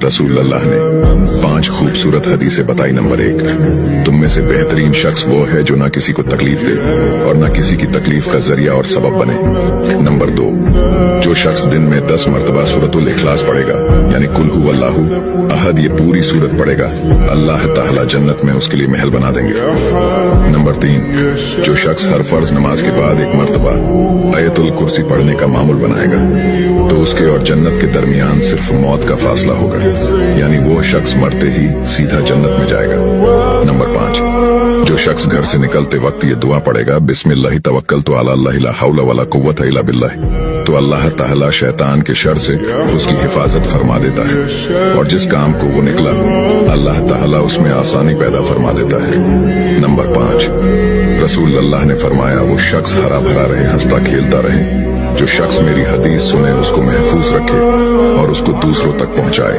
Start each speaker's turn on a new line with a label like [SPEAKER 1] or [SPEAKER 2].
[SPEAKER 1] रसूल अल्लाह ने 5 खूबसूरत हदीसें बताई। नंबर 1, तुम में से बेहतरीन शख्स वो है जो ना किसी को तकलीफ दे और ना किसी की तकलीफ का जरिया और सबब बने। नंबर 2, जो शख्स दिन में 10 मरतबा सूरतुल इखलास पढ़ेगा यानी कुल हु अल्लाहु अहद, ये पूरी सूरत पढ़ेगा, अल्लाह ताला जन्नत में उसके लिए महल बना देंगे। नंबर 3, जो शख्स हर फर्ज नमाज के बाद 1 मरतबा आयतुल कुर्सी पढ़ने का मामूल बनाएगा तो उसके और जन्नत के दरमियान सिर्फ मौत का फासला होगा, यानी वो शख्स मरते ही सीधा जन्नत में जाएगा। नंबर 5, जो शख्स घर से निकलते वक्त ये दुआ पढ़ेगा, बिस्मिल्लाहि तवक्कलतु अला अल्लाह ला हौला वला कुव्वता इल्ला बिल्लाह, तो अल्लाह ताला शैतान के शर से उसकी हिफाजत फरमा देता है और जिस काम को वो निकला अल्लाह ताला उसमें आसानी पैदा फरमा देता है। नंबर 5, रसूल अल्लाह ने फरमाया, वो शख्स हरा भरा रहे, हंसता खेलता रहे, जो शख्स मेरी हदीस सुने उसको महफूज रखे और उसको दूसरों तक पहुंचाए।